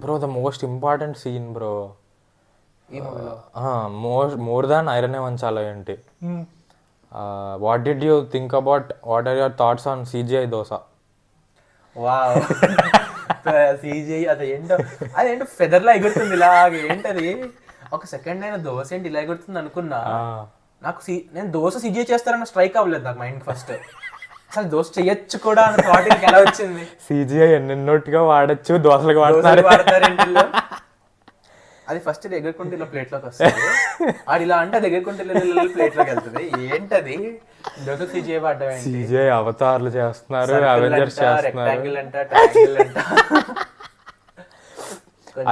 Bro the most important scene bro, ఈ మూవీలో more than iron వంచాల ఏంటి, what did you think about, what are your thoughts on CGI dosa? Wow CG అదేంటో ఫెదర్లా ఎగురుతుంది ఇలాగే, ఏంటది ఒక సెకండ్ అయినా దోశ ఏంటి ఇలా ఎగురుతుంది అనుకున్నా. నాకు నేను దోశ సీజీ చేస్తారన్న స్ట్రైక్ అవ్వలేదు నాకు మైండ్ ఫస్ట్. అసలు దోశ చెయ్యొచ్చు కూడా అన్న థాట్ ఎలా వచ్చింది? సిజిఐ ఎన్నెన్నోటిగా వాడచ్చు, దోశలకు వాడతారు. అది ఫస్ట్ ఎగురుకుంటే ఇలా ప్లేట్లోకి వస్తుంది, అది ఇలా అంటే అది ఎగురుకుంటే ప్లేట్లోకి వెళ్తుంది. ఏంటది దోశ సీజీ వాడడం? సిజిఐ అవతార్లు చేస్తున్నారు, అవెంజర్స్ చేస్తున్నారు. రెక్టాంగిల్ అంట, ట్రయాంగిల్ అంట.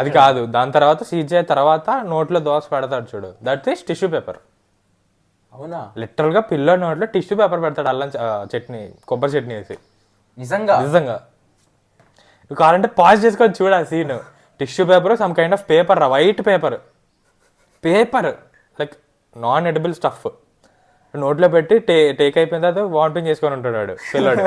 అది కాదు, దాని తర్వాత సిజిఐ తర్వాత నోట్లో దోశ పెడతాడు చూడు, దట్ ఈస్ టిష్యూ పేపర్. అవునా? లిటరల్ గా పిల్ల నోట్లో టిష్యూ పేపర్ పెడతాడు, అల్లం చట్నీ, కొబ్బరి చట్నీ వేసి. నిజంగా నిజంగా నువ్వు కావాలంటే పాజ్ చేసుకొని చూడ ఆ scene. Tissue paper, some kind of paper, white paper, like non edible stuff నోట్లో పెట్టి టేక్ అయిపోయిన తర్వాత వామిటింగ్ చేసుకొని ఉంటాడు వాడు పిల్లడు.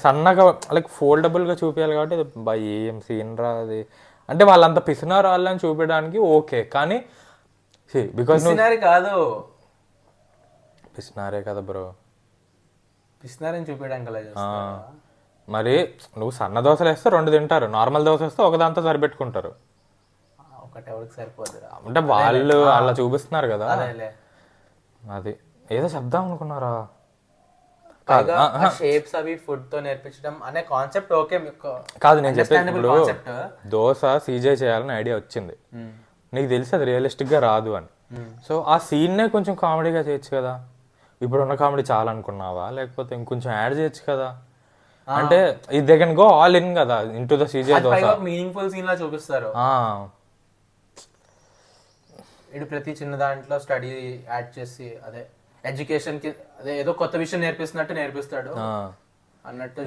సన్నగా లైక్ ఫోల్డబుల్గా చూపించాలి కాబట్టి బై ఏం సీన్ రా అది. అంటే వాళ్ళంత పిసినారు వాళ్ళని చూపించడానికి ఓకే, కానీ బికాస్ కాదు పిసినారే కదా బ్రో, పిసినారని చూపించడానికి. మరి నువ్వు సన్న దోశలు వేస్తే 2 తింటారు, నార్మల్ దోశ వేస్తే ఒకదాంతో సరిపెట్టుకుంటారు. ఒకటి ఎవరికి సరిపోదు అంటే వాళ్ళు అలా చూపిస్తున్నారు కదా. అది ఏదో చెప్దాం అనుకున్నారా? షేప్స్ అవి ఫుడ్ తో నేర్పించడం అనే కాన్సెప్ట్ ఓకే కాదు, నేను చెప్పేది దోశ సీజే చేయాలని ఐడియా వచ్చింది, నీకు తెలిసి అది రియలిస్టిక్ గా రాదు అని. సో ఆ సీన్నే కొంచెం కామెడీగా చేయొచ్చు కదా. ఇప్పుడున్న కామెడీ చాలా అనుకున్నావా, లేకపోతే ఇంకొంచెం యాడ్ చేయొచ్చు కదా? అంటే they can go all in కదా into the CJ dosa. Meaningful scene లా చూపిస్తారు. ఇది ప్రతి చిన్న దాంట్లో స్టడీ యాడ్ చేసి అదే ఎడ్యుకేషన్ కి అదే ఏదో కొత్త విషయం నేర్పిస్తున్నట్టు నేర్పిస్తాడు అన్నట్టు.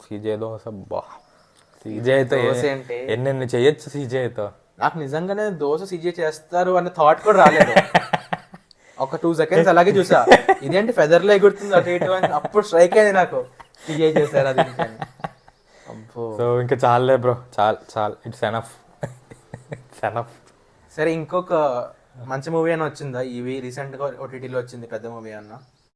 సీజే దోశ సీజే అయితే ఎన్నెన్ని చేయొచ్చు సీజే అయితే. నాకు నిజంగానే దోశ సీజే చేస్తారు అనే థాట్ కూడా రాలేదు. ఒక 2 seconds అలాగే చూసా, ఇదేంటి ఫెదర్ లో ఎగురుతుంది అటు ఇటు అని, అప్పుడు స్ట్రైక్ అయింది నాకు, సీజే చేస్తారు అది. సో ఇంకా చాలే బ్రో, చాలు ఇట్స్ ఎనఫ్. సరే, ఇంకొక మంచి మూవీ అని వచ్చిందా ఇవి రీసెంట్ గా ఓటీటీలో వచ్చింది, పెద్ద మూవీ అన్న?